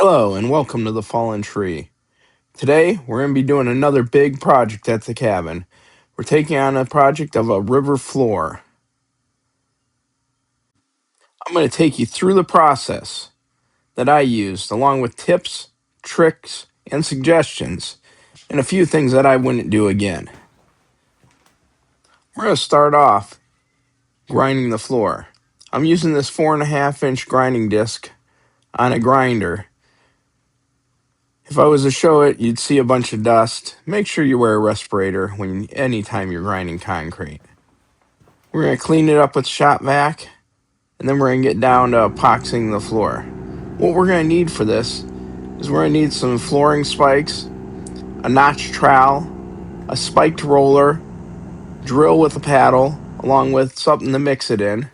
Hello and welcome to the Fallen Tree. Today we're going to be doing another big project at the cabin. We're taking on a project of a river floor. I'm going to take you through the process that I used along with tips, tricks, and suggestions and a few things that I wouldn't do again. We're going to start off grinding the floor. I'm using this 4.5-inch grinding disc on a grinder. If I was to show it, you'd see a bunch of dust. Make sure you wear a respirator anytime you're grinding concrete. We're going to clean it up with shop vac, and then we're going to get down to epoxying the floor. What we're going to need for this is we're going to need some flooring spikes, a notch trowel, a spiked roller, drill with a paddle, along with something to mix it in,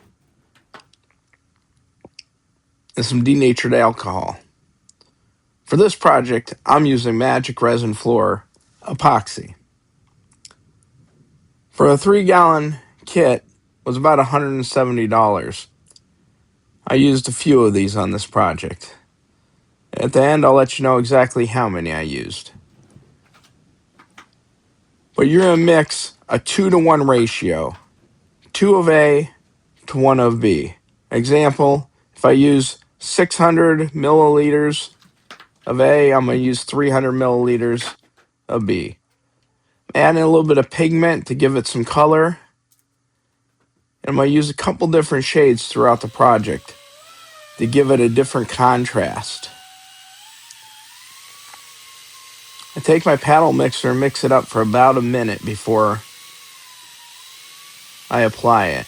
and some denatured alcohol. For this project, I'm using Magic Resin Floor Epoxy. For a 3-gallon kit, was about $170. I used a few of these on this project. At the end, I'll let you know exactly how many I used. But you're going to mix a 2-to-1 ratio, 2 of A to 1 of B. Example, if I use 600 milliliters of A, I'm going to use 300 milliliters of B. Adding a little bit of pigment to give it some color. And I'm going to use a couple different shades throughout the project to give it a different contrast. I take my paddle mixer and mix it up for about a minute before I apply it.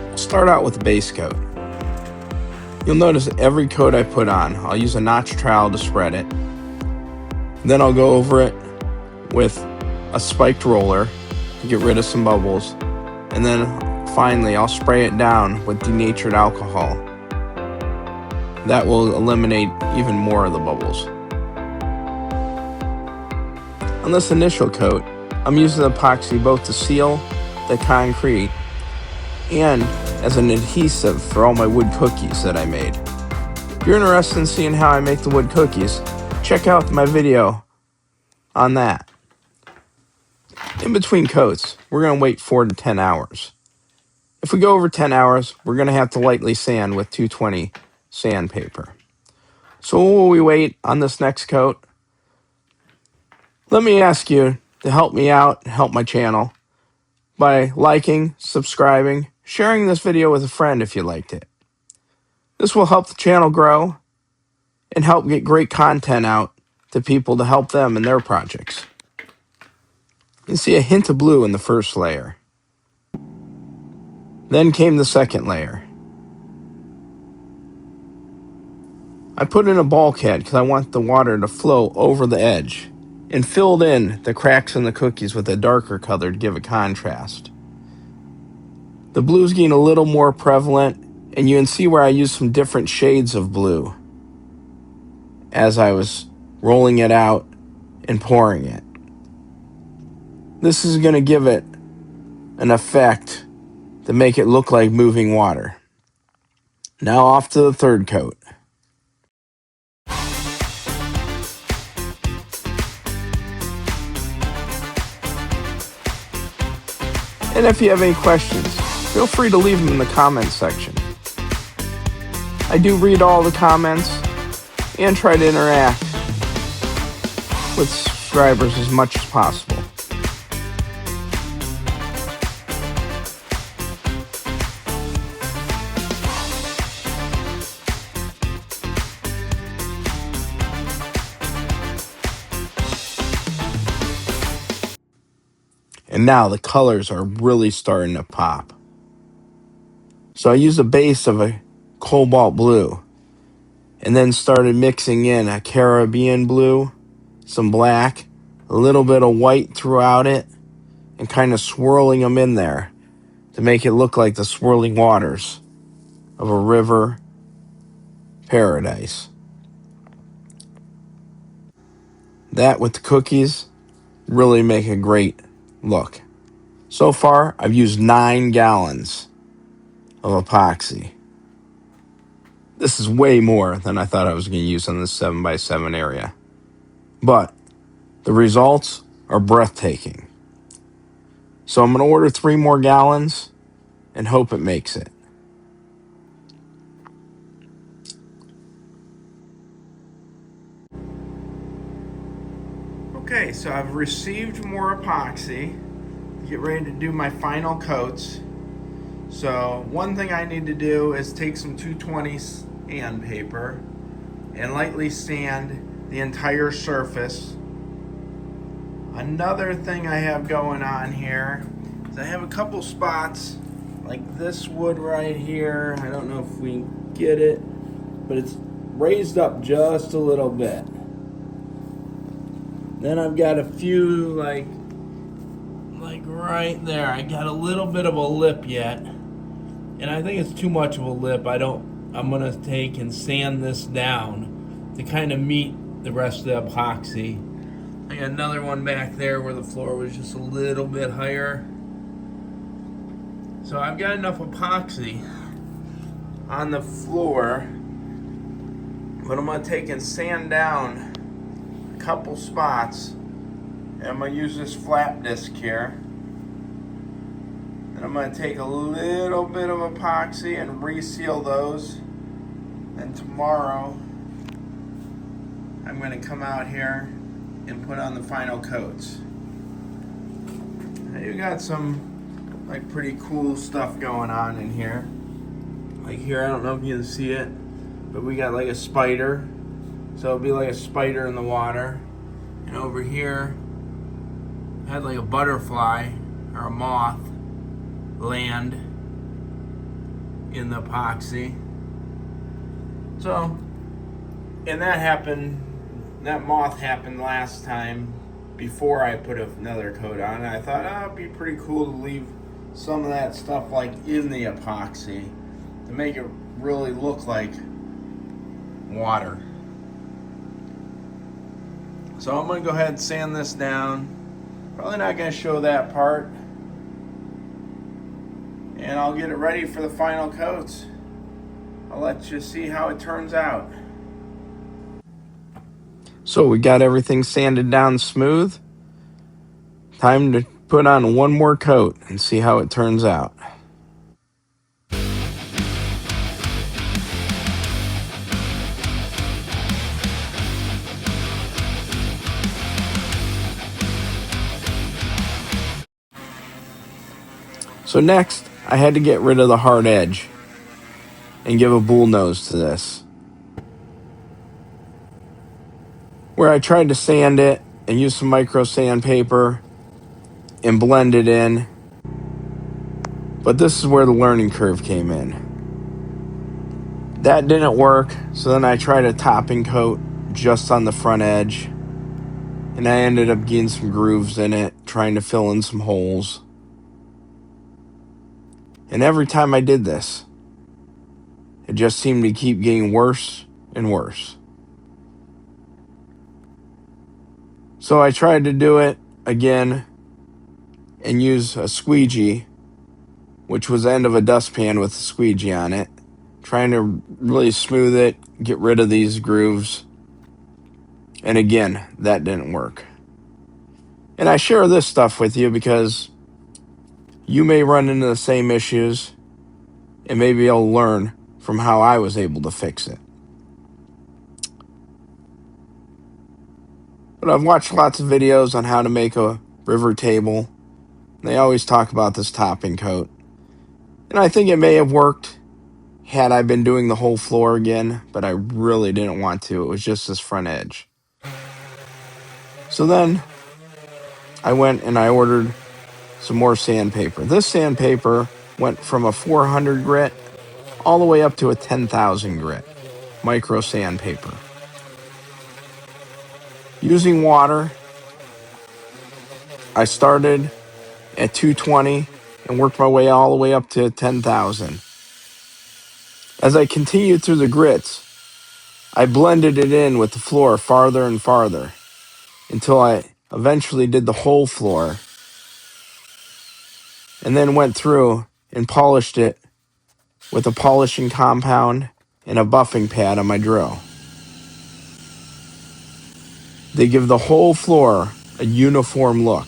I'll start out with a base coat. You'll notice every coat I put on, I'll use a notch trowel to spread it. Then I'll go over it with a spiked roller to get rid of some bubbles. And then finally I'll spray it down with denatured alcohol. That will eliminate even more of the bubbles. On this initial coat, I'm using epoxy both to seal the concrete and as an adhesive for all my wood cookies that I made. If you're interested in seeing how I make the wood cookies, check out my video on that. In between coats, we're going to wait 4 to 10 hours. If we go over 10 hours, we're going to have to lightly sand with 220 sandpaper. So while we wait on this next coat, let me ask you to help me out and help my channel by liking, subscribing, sharing this video with a friend if you liked it. This will help the channel grow and help get great content out to people to help them in their projects. You see a hint of blue in the first layer. Then came the second layer. I put in a bulkhead because I want the water to flow over the edge and filled in the cracks in the cookies with a darker color to give a contrast. The blue's getting a little more prevalent, and you can see where I used some different shades of blue as I was rolling it out and pouring it. This is going to give it an effect to make it look like moving water. Now off to the third coat. And if you have any questions, feel free to leave them in the comments section. I do read all the comments and try to interact with subscribers as much as possible. And now the colors are really starting to pop. So I used a base of a cobalt blue and then started mixing in a Caribbean blue, some black, a little bit of white throughout it, and kind of swirling them in there to make it look like the swirling waters of a river paradise. That with the cookies really make a great look. So far, I've used 9 gallons of epoxy. This is way more than I thought I was going to use on this 7x7 area. But the results are breathtaking. So I'm going to order 3 more gallons and hope it makes it. Okay, so I've received more epoxy to get ready to do my final coats. So one thing I need to do is take some 220 sandpaper and lightly sand the entire surface. Another thing I have going on here is I have a couple spots like this wood right here. I don't know if we get it, but it's raised up just a little bit. Then I've got a few like right there. I got a little bit of a lip yet, and I think it's too much of a lip. I'm gonna take and sand this down to kind of meet the rest of the epoxy. I got another one back there where the floor was just a little bit higher. So I've got enough epoxy on the floor, but I'm gonna take and sand down a couple spots, and I'm gonna use this flap disc here. And I'm going to take a little bit of epoxy and reseal those. And tomorrow, I'm going to come out here and put on the final coats. Now you got some like pretty cool stuff going on in here. Like here, I don't know if you can see it, but we got like a spider. So it'll be like a spider in the water. And over here, I had like a butterfly or a moth land in the epoxy. So, and that moth happened last time before I put another coat on. And I thought, oh, it'd be pretty cool to leave some of that stuff like in the epoxy to make it really look like water. So I'm gonna go ahead and sand this down. Probably not gonna show that part. And I'll get it ready for the final coats. I'll let you see how it turns out. So we got everything sanded down smooth. Time to put on one more coat and see how it turns out. So next, I had to get rid of the hard edge and give a bull nose to this, where I tried to sand it and use some micro sandpaper and blend it in. But this is where the learning curve came in. That didn't work, so then I tried a topping coat just on the front edge, and I ended up getting some grooves in it, trying to fill in some holes. And every time I did this, it just seemed to keep getting worse and worse. So I tried to do it again and use a squeegee, which was the end of a dustpan with a squeegee on it, trying to really smooth it, get rid of these grooves. And again, that didn't work. And I share this stuff with you because you may run into the same issues and maybe you'll learn from how I was able to fix it. But I've watched lots of videos on how to make a river table. They always talk about this topping coat. And I think it may have worked had I been doing the whole floor again, but I really didn't want to. It was just this front edge. So then I went and I ordered some more sandpaper. This sandpaper went from a 400 grit all the way up to a 10,000 grit micro sandpaper. Using water, I started at 220 and worked my way all the way up to 10,000. As I continued through the grits, I blended it in with the floor farther and farther until I eventually did the whole floor and then went through and polished it with a polishing compound and a buffing pad on my drill. They give the whole floor a uniform look.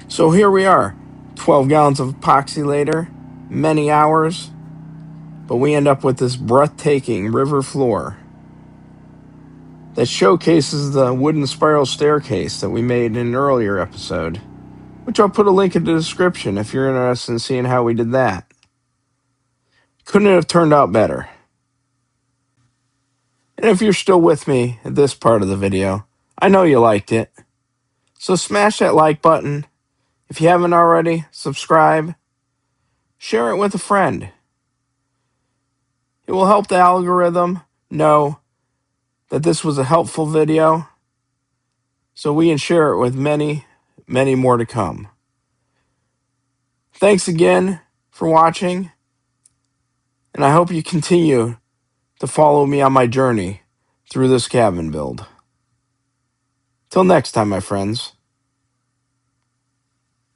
So here we are, 12 gallons of epoxy later, many hours, but we end up with this breathtaking river floor that showcases the wooden spiral staircase that we made in an earlier episode, which I'll put a link in the description if you're interested in seeing how we did that. Couldn't it have turned out better? And if you're still with me at this part of the video, I know you liked it. So smash that like button. If you haven't already, subscribe. Share it with a friend. It will help the algorithm know that this was a helpful video, so we can share it with many, many more to come. Thanks again for watching, and I hope you continue to follow me on my journey through this cabin build. Till next time, my friends.